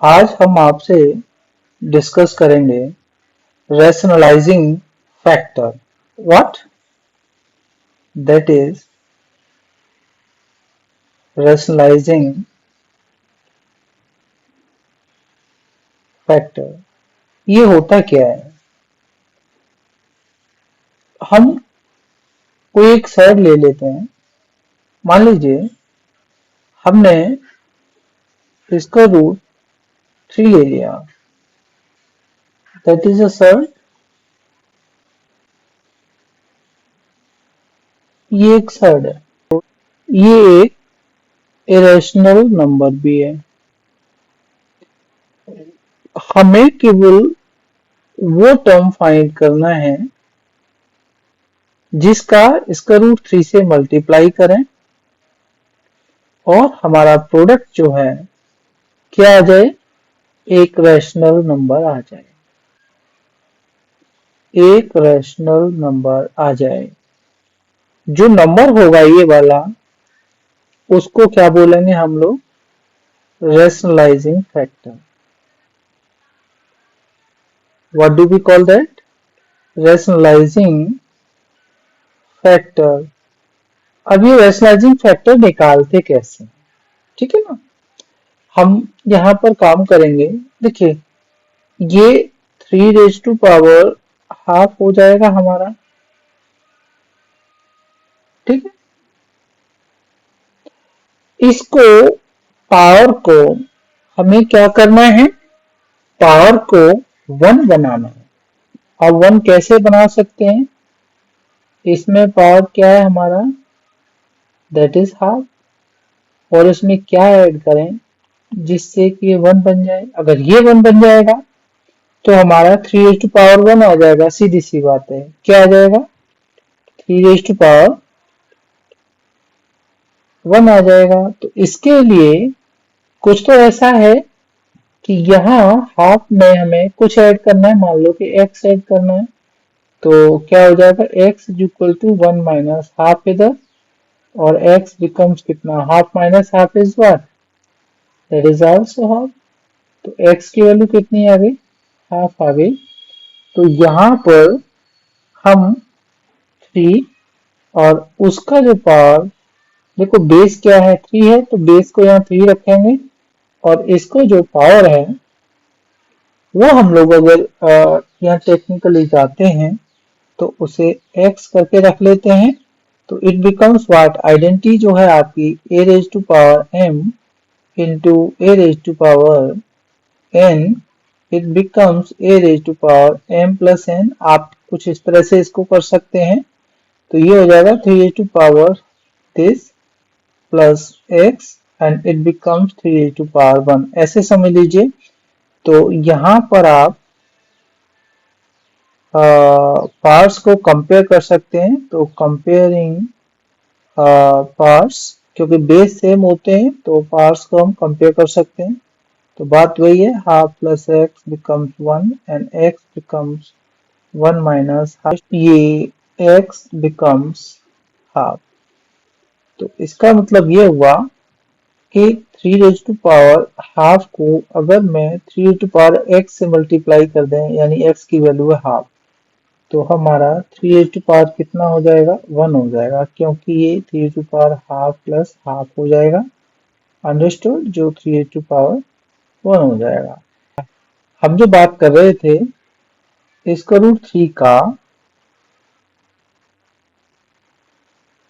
आज हम आपसे डिस्कस करेंगे rationalising factor. What that is rationalising factor. ये होता क्या है? हम कोई एक साइड ले लेते हैं। मान लीजिए हमने इसका रूट 3 ले लिया, दैट इज अ साइड। ये एक साइड है, ये एक इरेशनल नंबर भी है। हमें केवल वो टर्म फाइंड करना है जिसका इसका रूट 3 से मल्टीप्लाई करें और हमारा प्रोडक्ट जो है क्या आ जाए, एक रैशनल नंबर आ जाए। एक रैशनल नंबर आ जाए। जो नंबर होगा ये वाला, उसको क्या बोलेंगे हम लोग? Rationalising factor. What do we call that? Rationalising factor. अब ये रैशनलाइजिंग फैक्टर निकालते कैसे? ठीक है ना, हम यहाँ पर काम करेंगे। देखिए ये 3 रेज टू पावर हाफ हो जाएगा हमारा, ठीक है। इसको पावर को हमें क्या करना है? पावर को 1 बनाना है। अब 1 कैसे बना सकते हैं? इसमें पावर क्या है हमारा? That is half. और इसमें क्या ऐड करें जिससे कि ये 1 बन जाए? अगर ये 1 बन जाएगा तो हमारा 3 रेज टू पावर 1 आ जाएगा। सीधी सी बात है, क्या आ जाएगा? 3 रेज टू पावर 1 आ जाएगा। तो इसके लिए कुछ तो ऐसा है कि यहाँ हाफ में हमें कुछ ऐड करना है। मान लो कि x ऐड करना है, तो क्या हो जाएगा? x is equal to 1 minus half इधर, और x बिकम्स कितना? Half minus half is what? That is also half. तो x की वैल्यू कितनी आ गई? हाफ आ गई। तो यहाँ पर हम 3 और उसका जो पावर, देखो बेस क्या है? 3 है, तो बेस को यहाँ 3 रखेंगे और इसको जो पावर है वो हम लोग अगर यहाँ टेक्निकली जाते हैं तो उसे x करके रख लेते हैं। तो इट बिकम्स व्हाट? आइडेंटिटी जो है आपकी a raise to power m into a raise to power n, it becomes a raise to power m plus n। आप कुछ इस तरह से इसको कर सकते हैं। तो ये हो जाएगा 3 raise to power this plus x and it becomes 3 raise to power 1, ऐसे समझ लीजिए। तो यहाँ पर आप पार्ट्स को कंपेयर कर सकते हैं। तो कंपेयरिंग पार्ट्स, क्योंकि बेस सेम होते हैं तो पार्ट्स को हम कंपेयर कर सकते हैं। तो बात वही है, half plus x becomes 1 and x becomes 1 minus half, ये एक्स बिकम्स हाफ। तो इसका मतलब ये हुआ कि 3 रेज टू पावर हाफ को अगर मैं 3 रेज टू पावर एक्स से मल्टीप्लाई कर दें, यानी एक्स की वैल्यू है हाफ, तो हमारा 3 रेज टू पावर कितना हो जाएगा? 1 हो जाएगा, क्योंकि ये 3 raise to power half plus half हो जाएगा। अंडरस्टूड? जो 3 रेज टू पावर 1 हो जाएगा। हम जो बात कर रहे थे इसका रूट 3 का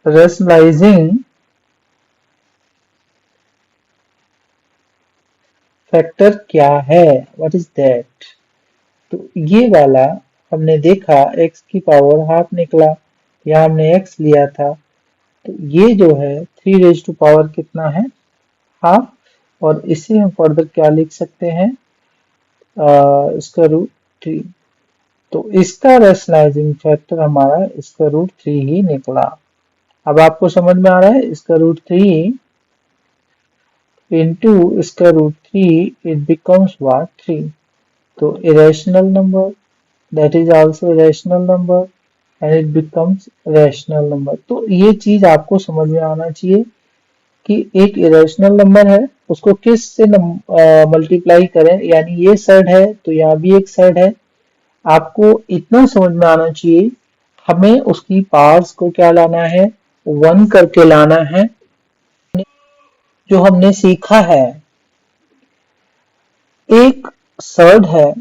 रैशनलाइजिंग फैक्टर क्या है? What is that? तो ये वाला हमने देखा x की पावर हाफ निकला, यहाँ हमने x लिया था। तो ये जो है 3 रेज टू पावर कितना है? हाफ। और इसे हम फर्दर क्या लिख सकते हैं? इसका रूट 3। तो इसका रैशनलाइजिंग फैक्टर हमारा इसका रूट 3 ही निकला। अब आपको समझ में आ रहा है? इसका रूट 3 इंटू इसका रूट 3, इट बिकम्स व्हाट? 3। तो irrational number, that is also rational number and it becomes rational number। तो ये चीज आपको समझ में आना चाहिए कि एक इरेशनल नंबर है उसको किस से मल्टीप्लाई करें, यानी ये साइड है तो यहाँ भी एक साइड है। आपको इतना समझ में आना चाहिए, हमें उसकी पावर्स को क्या लाना है, 1 करके लाना है। जो हमने सीखा है, एक सर्ड है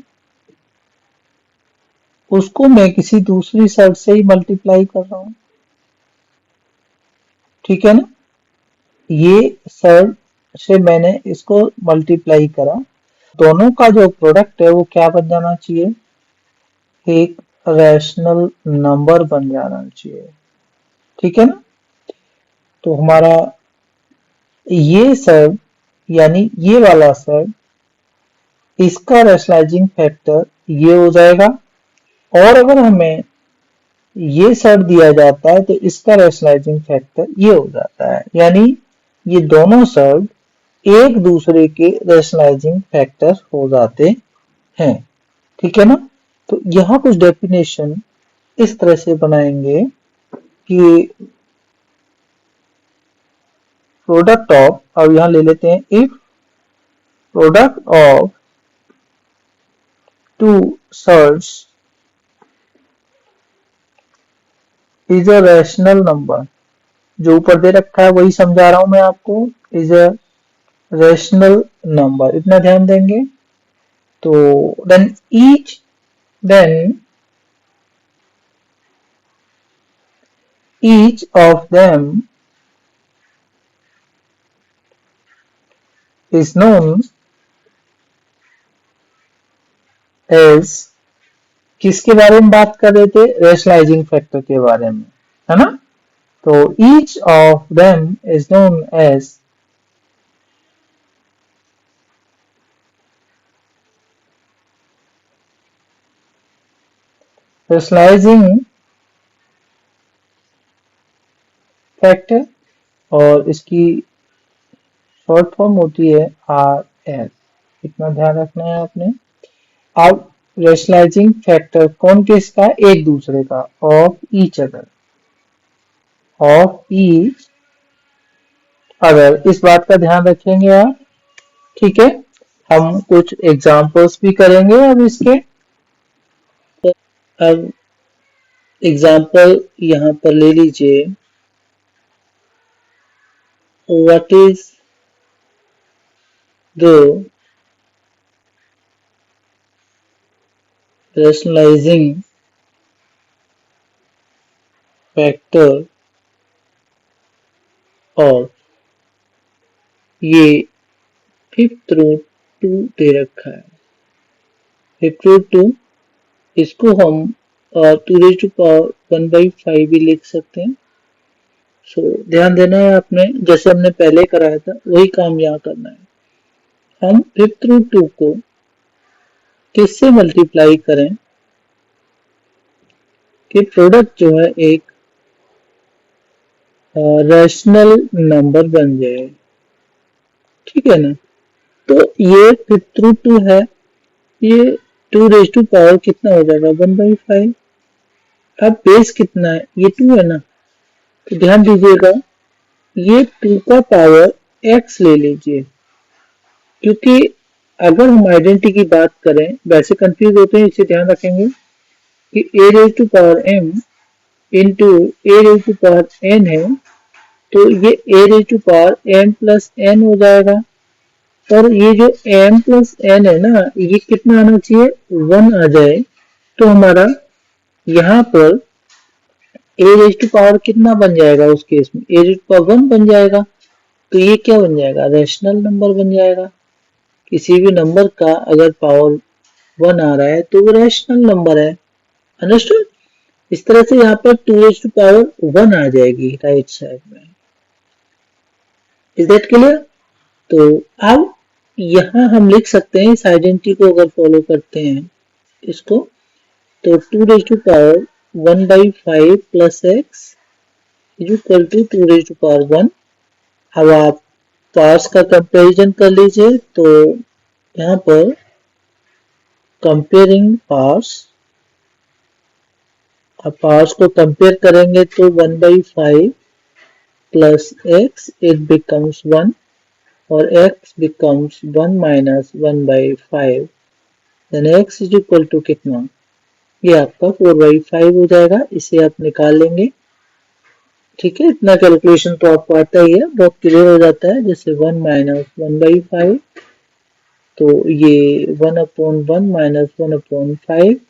उसको मैं किसी दूसरी सर्ड से ही मल्टीप्लाई कर रहा हूं, ठीक है ना। ये सर्ड से मैंने इसको मल्टीप्लाई करा, दोनों का जो प्रोडक्ट है वो क्या बन जाना चाहिए, एक रैशनल नंबर बन जाना चाहिए, ठीक है ना। तो हमारा ये सर्ड यानी ये वाला सर्ड, इसका रैशनलाइजिंग फैक्टर ये हो जाएगा। और अगर हमें ये सर्ड दिया जाता है तो इसका रैशनलाइजिंग फैक्टर ये हो जाता है, यानी ये दोनों सर्ड एक दूसरे के रैशनलाइजिंग फैक्टर हो जाते हैं, ठीक है ना। तो यहाँ कुछ डेफिनेशन इस तरह से बनाएंगे कि प्रोडक्ट ऑफ, अब यहाँ ले लेते हैं, if product of two surds is a rational number, जो ऊपर दे रखा है वही समझा रहा हूं मैं आपको, इज अ रैशनल नंबर, इतना ध्यान देंगे। तो then each of them is known as, किसके बारे में बात कर रहे थे, रैशनलाइजिंग फैक्टर के बारे में, है ना। तो each of them is known as rationalising factor, और इसकी शॉर्ट फॉर्म होती है RS, इतना ध्यान रखना है आपने। अब रैशनलाइजिंग फैक्टर कौन किसका, एक दूसरे का, of each other, of each other, इस बात का ध्यान रखेंगे आप, ठीक है। हम कुछ एग्जांपल्स भी करेंगे अब इसके। अब एग्जांपल यहाँ पर ले लीजिए, what is the rationalising factor of, ये फिफ्थ रूट 2 दे रखा है, फिफ्थ रूट 2, इसको हम 2 रेज़ टू पावर 1/5 भी लिख सकते हैं। सो ध्यान देना है आपने, जैसे हमने पहले कराया था वही काम यहाँ करना है। हम फिफ्थ रूट 2 को किससे मल्टीप्लाई करें कि प्रोडक्ट जो है एक रैशनल नंबर बन जाए, ठीक है ना। तो ये फिफ्थ रूट 2 है, ये 2 रेज़ टू पावर कितना हो जाएगा, 1/5। अब बेस कितना है, ये 2 है ना, तो ध्यान दीजिएगा ये 2 का पावर x ले लीजिए, क्योंकि अगर हम आइडेंटिटी की बात करें, वैसे कंफ्यूज होते हैं, इसे ध्यान रखेंगे कि a raise to power m into a raise to power n है, तो ये a raise to power m plus n हो जाएगा। और ये जो m प्लस n है ना, ये कितना आना चाहिए, 1 आ जाए, तो हमारा यहाँ पर a रेज़ टू पावर कितना बन जाएगा, उस केस में a रेज़ टू पावर 1 बन जाएगा। तो ये क्या बन जाएगा, रैशनल नंबर बन जाएगा। किसी भी नंबर का अगर पावर 1 आ रहा है तो वो रैशनल नंबर है, अंडरस्टूड। इस तरह से यहाँ पर 2 रेज़ टू पावर 1 आ जाएगी राइट साइड में, इज दैट क्लियर। तो अब यहाँ हम लिख सकते हैं इस आइडेंटिटी को, अगर फॉलो करते हैं इसको, तो 2 raise to power 1/5 plus x is equal to 2 raise to power 1। अब आप पावर्स का कंपैरिजन कर लीजिए, तो यहाँ पर कंपेयरिंग पावर्स, अब पावर्स को कंपेयर करेंगे तो 1/5 प्लस x, इट बिकम्स 1। और x becomes 1 minus 1 by 5, then x is equal to कितना, ये आपका 4/5 हो जाएगा। इसे आप निकाल लेंगे। ठीक है, इतना कैलकुलेशन तो आपको आता ही है, बहुत क्लियर हो जाता है। जैसे 1 माइनस 1/5, तो ये 1/1 माइनस 1/5,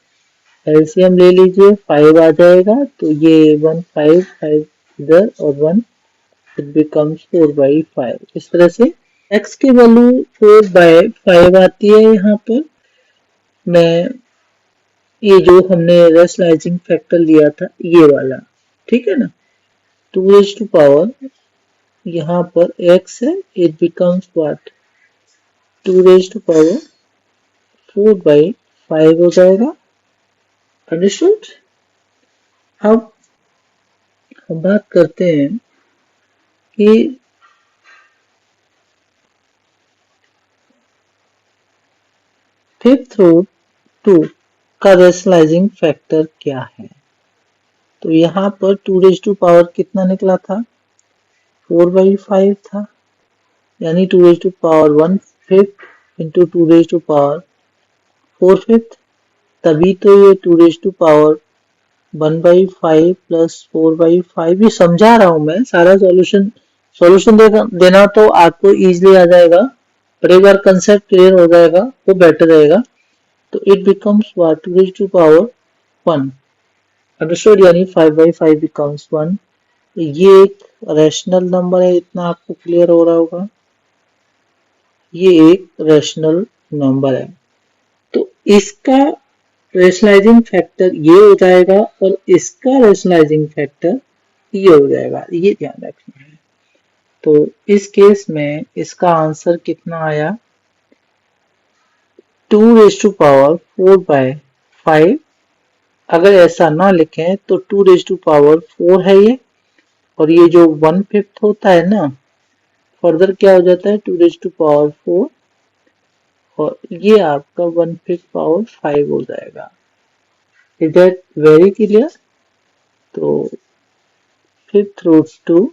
एलसीएम ले लीजिए, 5 आ जाएगा, तो ये 1 5 5 इधर और 1, इट बिकम्स 4/5। इस तरह से x की वैल्यू 4/5 आती है। यहाँ पर मैं ये जो हमने रेशनलाइजिंग फैक्टर लिया था ये वाला, ठीक है ना, 2 यहाँ पर x है, इट बिकम्स व्हाट, 2 4/5 हो जाएगा। अंडरस्टूड। अब हम बात करते हैं कि फिफ्थ रूट 2 का रेशनलाइजिंग फैक्टर क्या है। तो यहाँ पर 2 कितना निकला था, 4/5 था, यानी 2 1/5 इंटू 2 4/5, तभी तो ये 2 1/5 प्लस 4/5, ये समझा रहा हूं मैं सारा सॉल्यूशन देना तो आपको इजीली आ जाएगा, पर एक बार कंसेप्ट क्लियर हो जाएगा वो बेटर रहेगा। तो इट बिकम्स व्हाट, 2 1, अंडरस्टूड, यानी 5/5 बिकम्स 1। ये एक रैशनल नंबर है, इतना आपको क्लियर हो रहा होगा, ये एक रैशनल नंबर है। तो इसका रैशनलाइजिंग फैक्टर ये हो जाएगा और इसका रैशनलाइजिंग फैक्टर ये हो जाएगा, ये ध्यान रखना है। तो इस केस में इसका आंसर कितना आया, 2 4/5। अगर ऐसा ना लिखें तो 2 4 है ये, और ये जो 1/5 होता है ना, फर्दर क्या हो जाता है 2 4, और ये आपका 1/5 हो जाएगा। Is that very clear. तो फिफ्थ रूट 2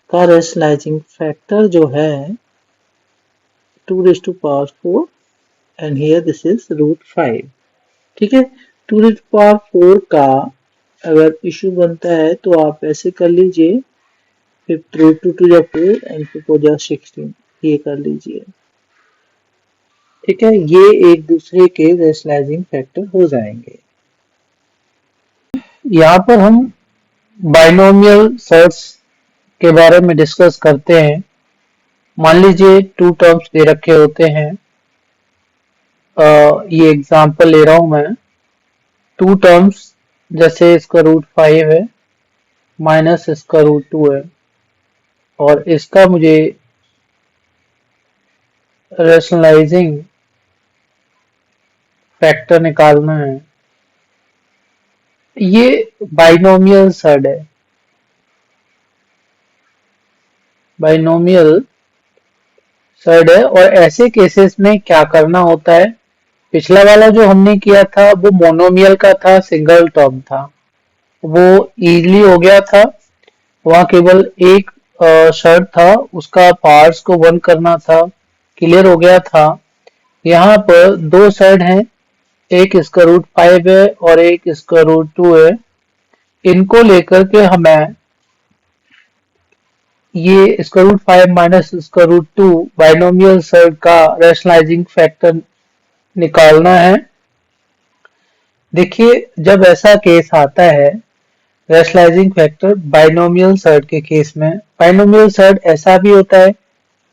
का रैशनलाइजिंग फैक्टर जो है 2 4 एंड हियर दिस इज √5। ठीक है, 2 4 का अगर इशू बनता है तो आप ऐसे कर लीजिए, फिफ्थ रूट 2 2 4 एंड 2 16, ये कर लीजिए। ठीक है, ये एक दूसरे के रैशनलाइजिंग फैक्टर हो जाएंगे। यहाँ पर हम बाइनोमियल सर्ट्स के बारे में डिस्कस करते हैं। मान लीजिए 2 टर्म्स दे रखे होते हैं, ये एग्जांपल ले रहा हूं मैं। 2 टर्म्स, जैसे इसका √5 है माइनस इसका √2 है, और इसका मुझे रैशनलाइजिंग फैक्टर निकालना है। ये बाइनोमियल सर्ट है, बाइनोमियल सर्ट है। और ऐसे केसेस में क्या करना होता है, पिछला वाला जो हमने किया था वो मोनोमियल का था, सिंगल टर्म था, वो इजीली हो गया था। वहां केवल एक शर्त था, उसका पार्ट्स को 1 करना था, क्लियर हो गया था। यहाँ पर 2 शर्त हैं, एक इसका √5 है और एक इसका √2 है। इनको लेकर के हमें ये इसका √5 माइनस इसका √2 बाइनोमियल सर्ट का रैशनलाइजिंग फैक्टर निकालना है। देखिए, जब ऐसा केस आता है रैशनलाइजिंग फैक्टर बाइनोमियल सर्ट के केस में, बाइनोमियल सर्ट ऐसा भी होता है,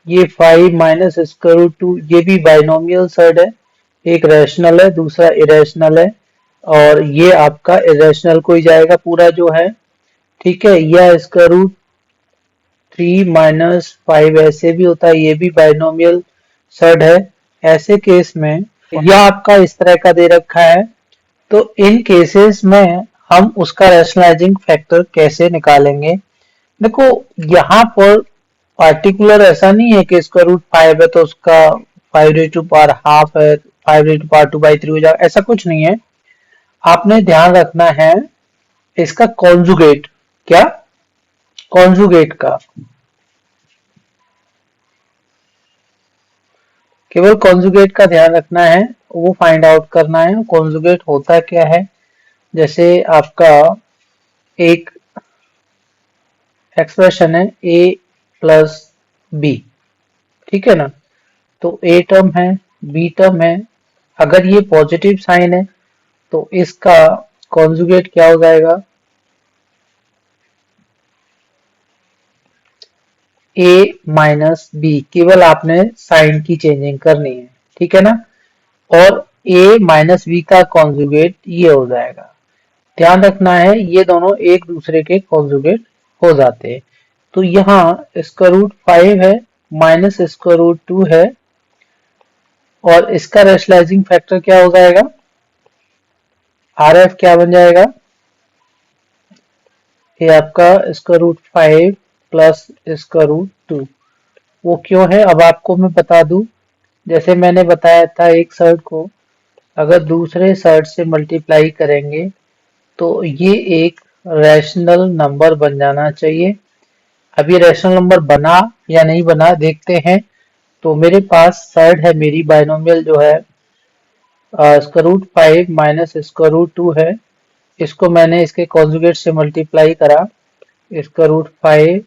ये 5 माइनस इसका √2, ये भी बाइनोमियल सर्ट है, एक रैशनल है दूसरा इरेशनल है, और ये आपका इरेशनल को ही जाएगा पूरा जो है। ठीक है, या इसका √3 माइनस 5 ऐसे भी होता है, ये भी बाइनोमियल सर्ट है। ऐसे केस में यह आपका इस तरह का दे रखा है, तो इन केसेस में हम उसका रैशनलाइजिंग फैक्टर कैसे निकालेंगे। देखो, यहाँ पर पार्टिकुलर ऐसा नहीं है कि इसका √5 है तो उसका 5 ½ है, 5 2/3 हो जाएगा, ऐसा कुछ नहीं है। आपने ध्यान रखना है इसका कॉन्जुगेट, क्या कॉन्जुगेट का। केवल कॉन्जुगेट का ध्यान रखना है, वो फाइंड आउट करना है कॉन्जुगेट होता क्या है। जैसे आपका एक एक्सप्रेशन है ए प्लस बी, ठीक है ना, तो ए टर्म है, बी टर्म है, अगर ये पॉजिटिव साइन है तो इसका कॉन्जुगेट क्या हो जाएगा, ए माइनस बी। केवल आपने साइन की चेंजिंग करनी है, ठीक है ना, और ए माइनस बी का कॉन्जुगेट ये हो जाएगा। ध्यान रखना है ये दोनों एक दूसरे के कॉन्जुगेट हो जाते हैं। तो यहाँ इसका रूट 5 है, माइनस इसका रूट 2 है, और इसका रेशनलाइजिंग फैक्टर क्या हो जाएगा, आर एफ क्या बन जाएगा, ये आपका इसका रूट 5 प्लस इसका रूट 2। वो क्यों है अब आपको मैं बता दूं। जैसे मैंने बताया था एक सर्ट को अगर दूसरे सर्ट से मल्टीप्लाई करेंगे तो ये एक रैशनल नंबर बन जाना चाहिए। अब ये रैशनल नंबर बना या नहीं बना देखते हैं। तो मेरे पास सर्ट है, मेरी बाइनोमियल जो है इसका रूट 5 माइनस इसका रूट 2 है। इसको मैंने इसके कॉन्जुगेट से मल्टीप्लाई करा, इसका रूट 5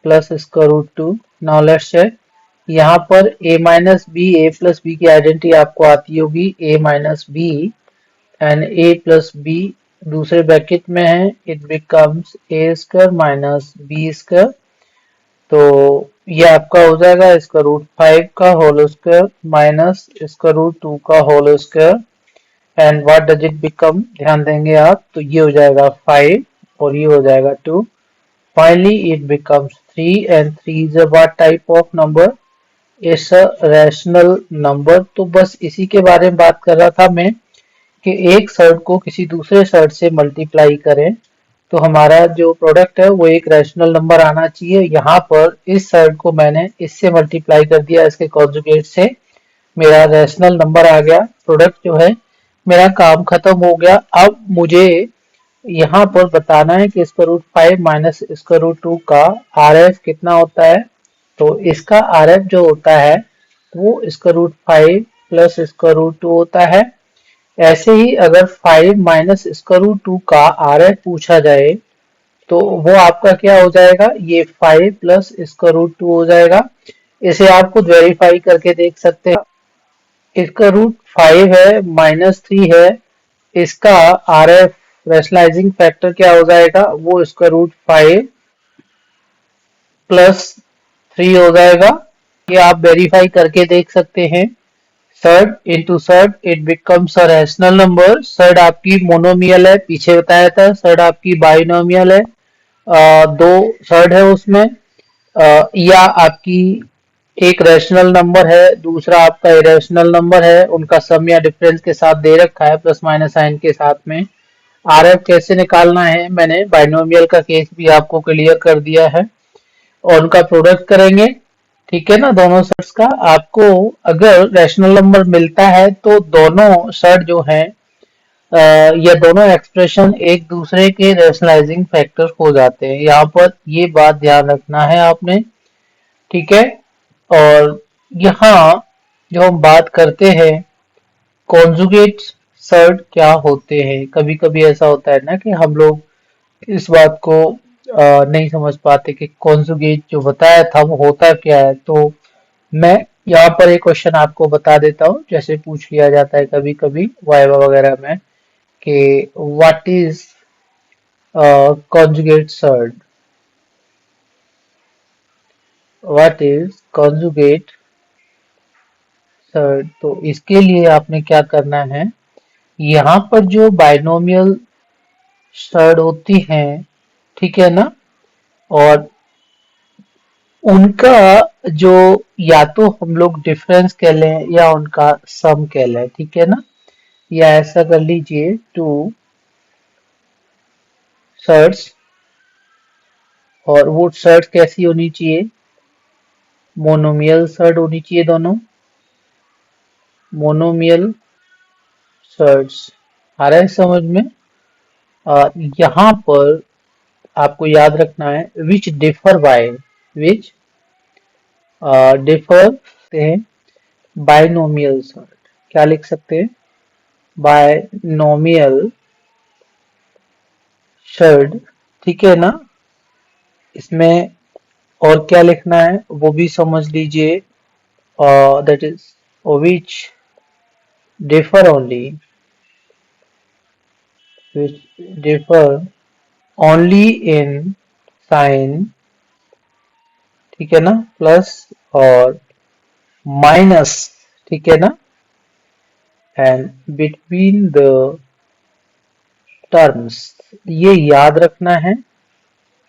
प्लस इसका रूट 2। नाउ लेट्स चेक, यहाँ पर a minus b, a plus b की आइडेंटिटी आपको आती होगी, a minus b and a plus b दूसरे ब्रैकेट में है, it becomes a square minus b square. तो ये आपका हो जाएगा इसका रूट 5 का होल स्क्वायर माइनस इसका रूट 2 का whole square, and what does it become, ध्यान देंगे आप तो ये हो जाएगा 5 और ये हो जाएगा 2। Finally it becomes 3 and 3 is a what type of number, it's a rational number. तो बस इसी के बारे में बात कर रहा था मैं कि एक सर्ट को किसी दूसरे सर्ट से मल्टीप्लाई करें तो हमारा जो प्रोडक्ट है वो एक रैशनल नंबर आना चाहिए। यहाँ पर इस सर्ट को मैंने इससे मल्टीप्लाई कर दिया, इसके कॉन्जुगेट से मेरा रैशनल नंबर आ गया, प्रोडक्ट जो है मेरा काम खत्म हो गया। अब मुझे यहाँ पर बताना है कि इसका रूट 5 माइनस इसका रूट 2 का आर एफ कितना होता है। तो इसका आर एफ जो होता है वो इसका रूट 5 प्लस इसका रूट 2 होता है। ऐसे ही अगर 5 माइनस इसका रूट 2 का आर एफ पूछा जाए तो वो आपका क्या हो जाएगा, ये 5 प्लस इसका रूट 2 हो जाएगा। इसे आप खुद वेरीफाई करके देख सकते हैं। इसका रूट 5 है माइनस 3 है, इसका आर एफ रैशनलाइजिंग फैक्टर क्या हो जाएगा, वो इसका रूट 5 प्लस 3 हो जाएगा। ये आप वेरीफाई करके देख सकते हैं। Surd into surd it becomes a rational number. Surd आपकी मोनोमियल है, पीछे बताया था, सर्ड आपकी बाइनोमियल है, दो सर्ड है उसमें, या आपकी एक रैशनल नंबर है, दूसरा आपका इरेशनल नंबर है, उनका सम या डिफरेंस के साथ दे रखा है प्लस माइनस साइन के साथ में। आर एफ कैसे निकालना है मैंने बाइनोमियल का केस भी आपको क्लियर कर दिया है, और उनका प्रोडक्ट करेंगे, ठीक है ना, दोनों सेट्स का। आपको अगर रैशनल नंबर मिलता है तो दोनों सेट जो है या दोनों एक्सप्रेशन एक दूसरे के रैशनलाइजिंग फैक्टर हो जाते हैं। यहाँ पर ये बात ध्यान रखना है आपने, ठीक है। और यहाँ जो हम बात करते हैं कॉन्जुगेट सर्ट क्या होते हैं, कभी कभी ऐसा होता है ना कि हम लोग इस बात को नहीं समझ पाते कि कॉन्जुगेट जो बताया था वो होता क्या है। तो मैं यहाँ पर एक क्वेश्चन आपको बता देता हूँ, जैसे पूछ लिया जाता है कभी कभी वाइवा वगैरह में कि what is conjugate surd, what is conjugate surd. तो इसके लिए आपने क्या करना है, यहाँ पर जो बाइनोमियल सर्ट होती हैं, ठीक है ना, और उनका जो या तो हम लोग डिफरेंस कह लें या उनका सम कह लें, ठीक है ना, या ऐसा कर लीजिए टू सर्ट्स, और वो सर्ट कैसी होनी चाहिए, मोनोमियल सर्ट होनी चाहिए दोनों, मोनोमियल सर्ट्स। आ रहा है समझ में। यहाँ पर आपको याद रखना है विच डिफर बाय, विच डिफर हैं बायनोमियल सर्ट, क्या लिख सकते हैं, बायनोमियल सर्ट, ठीक है ना। इसमें और क्या लिखना है वो भी समझ लीजिए, that is which differ only, which differ only in sign, ठीक है ना, प्लस और माइनस, ठीक है ना, एंड बिटवीन द टर्म्स, ये याद रखना है।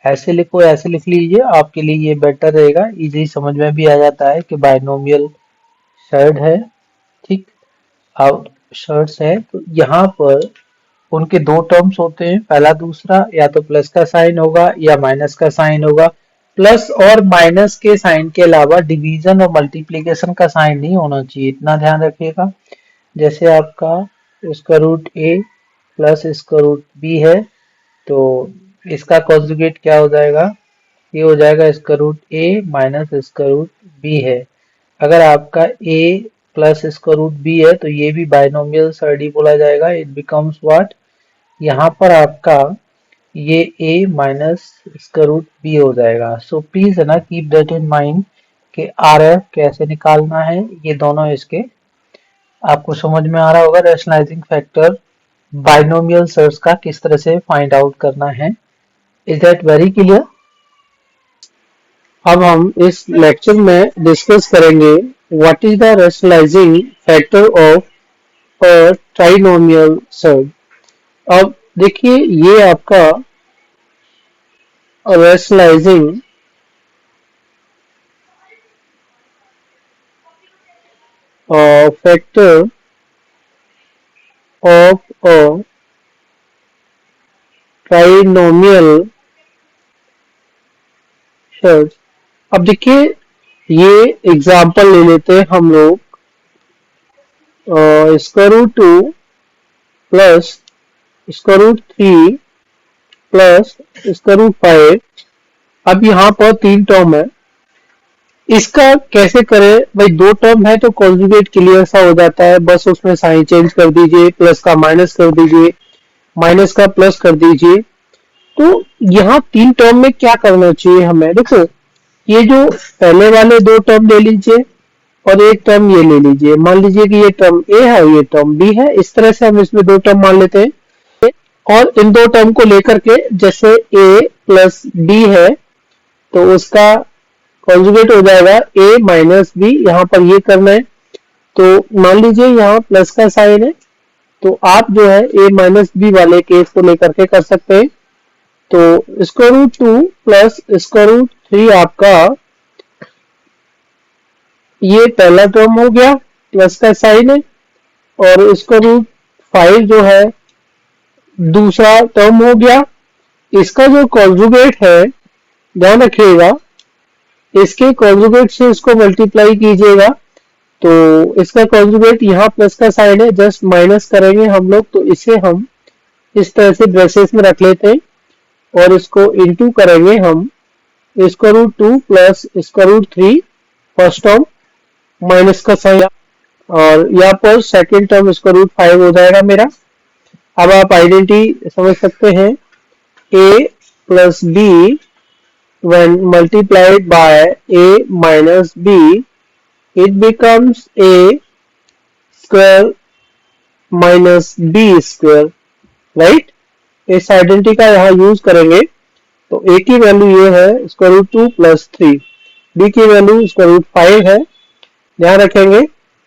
ऐसे लिखो, ऐसे लिख लीजिए, आपके लिए ये बेटर रहेगा, इजी समझ में भी आ जाता है कि बाइनोमियल शर्ट है, ठीक। अब शर्ट्स है तो यहाँ पर उनके दो टर्म्स होते हैं, पहला दूसरा, या तो प्लस का साइन होगा या माइनस का साइन होगा। प्लस और माइनस के साइन के अलावा डिवीजन और मल्टीप्लिकेशन का साइन नहीं होना चाहिए, इतना ध्यान रखिएगा। जैसे आपका इसका रूट ए प्लस इसका रूट बी है, तो इसका कॉन्जुगेट क्या हो जाएगा, ये हो जाएगा इसका रूट ए माइनस इसका रूट बी है। अगर आपका a प्लस इसका रूट b है तो ये भी बाइनोमियल सर्डी बोला जाएगा, इट बिकम्स व्हाट, यहाँ पर आपका ये a माइनस इसका रूट b हो जाएगा। सो प्लीज है ना कीप दैट इन माइंड कि RF कैसे निकालना है, ये दोनों इसके आपको समझ में आ रहा होगा। रैशनलाइजिंग फैक्टर बाइनोमियल सर्ट्स का किस तरह से फाइंड आउट करना है, इज दैट वेरी क्लियर। अब हम इस लेक्चर में डिस्कस करेंगे what is the rationalising factor of a trinomial surd. अब देखिए ये आपका rationalising factor of a trinomial surd. अब देखिए ये एग्जांपल ले लेते हैं हम लोग, square root 2 plus square root 3 plus square root 5। अब यहाँ पर तीन टर्म है, इसका कैसे करें भाई, दो टर्म है तो कॉन्जुगेट क्लियर सा हो जाता है, बस उसमें साइन चेंज कर दीजिए, प्लस का माइनस कर दीजिए, माइनस का प्लस कर दीजिए। तो यहाँ तीन टर्म में क्या करना चाहिए हमें, देखो ये जो पहले वाले दो टर्म ले लीजिए और एक टर्म ये ले लीजिए, मान लीजिए कि ये टर्म ए है ये टर्म बी है, इस तरह से हम इसमें दो टर्म मान लेते हैं। और इन दो टर्म को लेकर के जैसे ए प्लस बी है तो उसका कॉन्जुगेट हो जाएगा a माइनस बी, यहाँ पर ये करना है। तो मान लीजिए यहाँ प्लस का साइन है तो आप जो है a माइनस बी वाले केस को लेकर के कर सकते हैं। तो square root 2 plus square root 3 आपका ये पहला टर्म हो गया, प्लस का साइन है, और स्क्वायर रूट 5 जो है दूसरा टर्म हो गया। इसका जो कॉन्जुगेट है ध्यान रखिएगा, इसके कॉन्जुगेट से इसको मल्टीप्लाई कीजिएगा, तो इसका कॉन्जुगेट यहाँ प्लस का साइन है, जस्ट माइनस करेंगे हम लोग, तो इसे हम इस तरह से ब्रेसेस में रख लेते हैं और इसको इनटू करेंगे हम square root 2 plus square root 3 first term minus का साइन, और यहाँ पर सेकेंड टर्म स्क्वायर रूट 5 हो जाएगा मेरा। अब आप आइडेंटिटी समझ सकते हैं, a plus b when multiplied by a minus b it becomes a square minus b square, right. इस आइडेंटिटी का यहाँ यूज करेंगे तो a की वैल्यू ये है स्क्वायर रूट 2 प्लस 3, b की वैल्यू स्क्वायर रूट 5 है, ध्यान रखेंगे।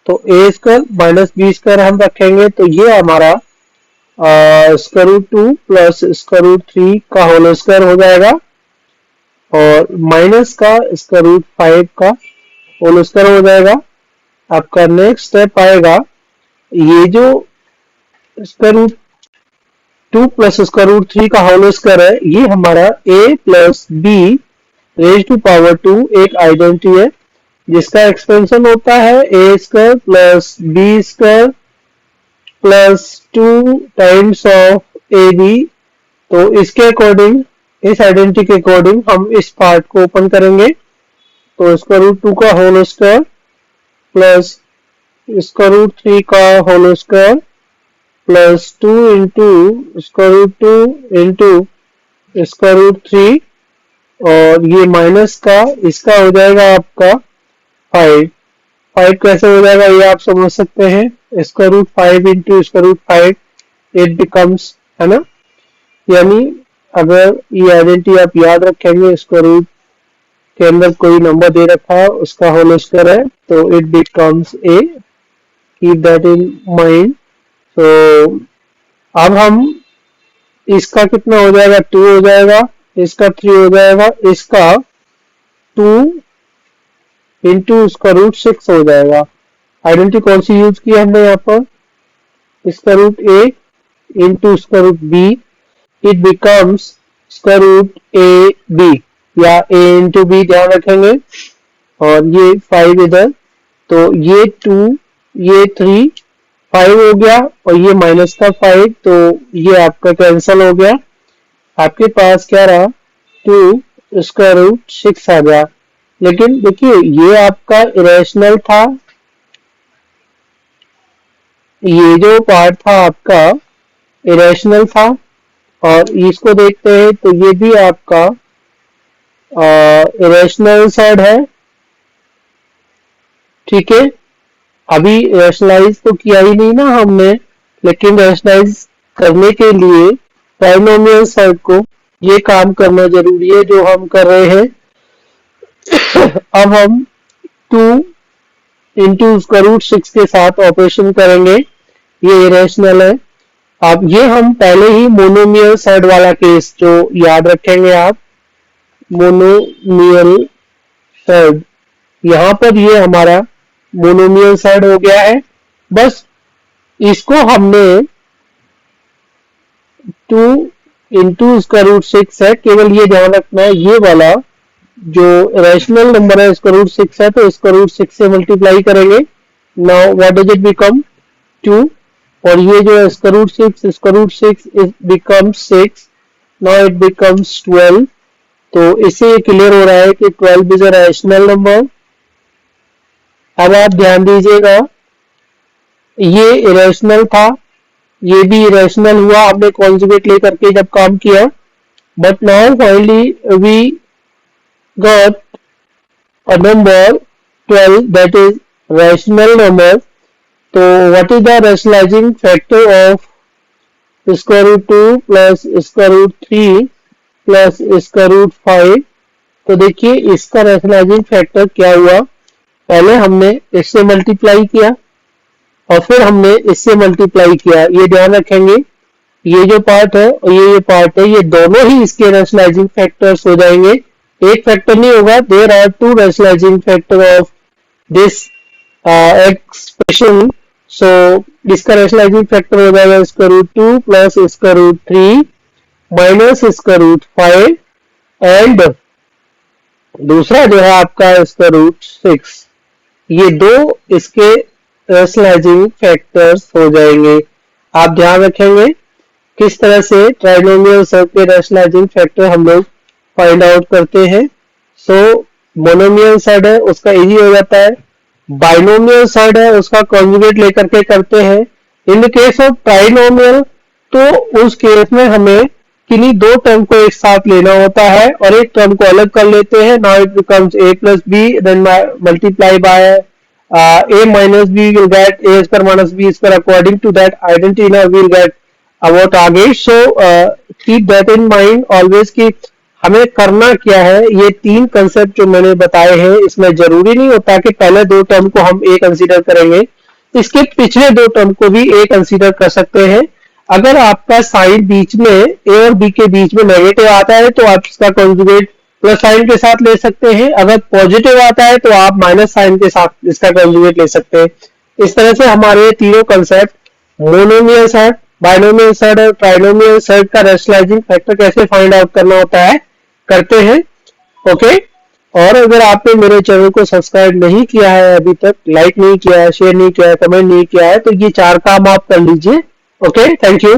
तो a square minus b square हम रखेंगे, तो ये हमारा square root 2 plus square root 3 का होल स्क्वायर हो जाएगा, और माइनस का स्क्वायर रूट 5 का होल स्क्वायर हो जाएगा। आपका नेक्स्ट स्टेप आएगा, ये जो square root 2 plus square root 3 का होल स्क्वायर है, ये हमारा a plus b raise to power 2 एक आइडेंटिटी है जिसका एक्सपेंशन होता है a square plus b square plus 2 times of a b. तो इसके अकॉर्डिंग, इस आइडेंटिटी के अकॉर्डिंग हम इस पार्ट को ओपन करेंगे, तो स्क्वायर रूट 2 का whole square plus square root 3 का whole square plus 2 into square root 2 into square root 3 और ये माइनस का इसका हो जाएगा आपका 5। 5 कैसे हो जाएगा ये आप समझ सकते हैं, square root 5 into square root 5 it becomes, है ना। यानी अगर ये आइडेंटिटी आप याद रखेंगे, स्क्वायर रूट के अंदर कोई नंबर दे रखा है उसका होल स्क्वायर है तो it becomes a, keep that in mind. तो अब हम इसका कितना हो जाएगा, 2 हो जाएगा, इसका 3 हो जाएगा, इसका 2 इंटू स्क्वायर रूट 6 हो जाएगा। आइडेंटिटी कौन सी यूज की हमने यहाँ पर, square root a into square root b, it becomes square root a b या ए इंटू बी, ध्यान रखेंगे। और ये 5 इधर, तो ये 2 ये 3 5 हो गया और ये माइनस का 5, तो ये आपका कैंसिल हो गया। आपके पास क्या रहा, 2 स्क्वायर रूट 6 आ गया। लेकिन देखिए ये आपका इरेशनल था, ये जो पार्ट था आपका इरेशनल था, और इसको देखते हैं तो ये भी आपका इरेशनल साइड है, ठीक है। अभी रैशनलाइज तो किया ही नहीं ना हमने, लेकिन रैशनलाइज करने के लिए ट्राइनोमियल साइड को ये काम करना जरूरी है जो हम कर रहे हैं। अब हम 2 इंटू स्क्वायर रूट 6 के साथ ऑपरेशन करेंगे, ये इरेशनल है। अब ये हम पहले ही मोनोमियल साइड वाला केस जो याद रखेंगे आप, मोनोमियल साइड, यहाँ पर ये हमारा मोनोमियल साइड हो गया है। बस इसको हमने 2 इंटू स्क्वायर रूट 6 है, केवल ये ध्यान रखना है ये वाला जो रैशनल नंबर है स्क्वायर रूट 6 है, तो स्क्वायर रूट 6 से मल्टीप्लाई करेंगे। Now what does it become, 2, और ये जो square root 6 is becomes 6, now it becomes 12। तो इससे क्लियर हो रहा है कि 12 इज अ रैशनल नंबर। अब आप ध्यान दीजिएगा, ये इरेशनल था, ये भी इरेशनल हुआ हमने कॉन्जुगेट लेकर के जब काम किया, but now finally we got a number 12 that is rational number. तो what is the rationalising factor of square root 2 plus square root 3 plus square root 5। तो देखिए इसका रैशनलाइजिंग फैक्टर क्या हुआ, पहले हमने इससे मल्टीप्लाई किया और फिर हमने इससे मल्टीप्लाई किया, ये ध्यान रखेंगे। ये जो पार्ट है और ये पार्ट है, ये दोनों ही इसके रैशनलाइजिंग फैक्टर्स हो जाएंगे, एक फैक्टर नहीं होगा। There are 2 rationalizing factor of this expression. So इसका रैशनलाइजिंग फैक्टर हो जाएगा square root 2 plus square root 3 minus square root 5 एंड दूसरा जो है आपका स्क्वायर रूट 6। ये दो इसके रैशनलाइजिंग फैक्टर्स हो जाएंगे। आप ध्यान रखेंगे किस तरह से ट्राइनोमियल सब के रैशनलाइजिंग फैक्टर हम लोग फाइंड आउट करते हैं। सो मोनोमियल साइड है उसका इजी हो जाता है, बाइनोमियल साइड है उसका कॉन्जुगेट लेकर के करते हैं। In the case of trinomial तो उस केस में हमें किन्हीं दो टर्म को एक साथ लेना होता है और एक टर्म को अलग कर लेते हैं। Now it becomes a plus b, then multiply by a minus b, will get a square minus b square. According to that identity now we'll get about आगे। So keep that in mind always कि हमें करना क्या है। ये तीन concept जो मैंने बताए हैं इसमें जरूरी नहीं होता कि पहले दो टर्म को हम a कंसीडर करेंगे, इसके पिछले दो टर्म को भी a कंसीडर कर सकते हैं। अगर आपका साइन बीच में a और b के बीच में नेगेटिव आता है तो आप इसका कॉन्जुगेट प्लस साइन के साथ ले सकते हैं, अगर पॉजिटिव आता है तो आप माइनस साइन के साथ इसका कॉन्जुगेट ले सकते हैं। इस तरह से हमारे तीनों concept monomial side, binomial side और ट्राइनोमियल साइड का रैशनलाइजिंग फैक्टर कैसे फाइंड आउट करना होता है करते हैं। ओके, और अगर आपने मेरे चैनल को सब्सक्राइब नहीं किया है अभी तक, लाइक नहीं किया है, शेयर नहीं किया है, कमेंट नहीं किया है, तो ये चार काम आप कर लीजिए। Okay, thank you.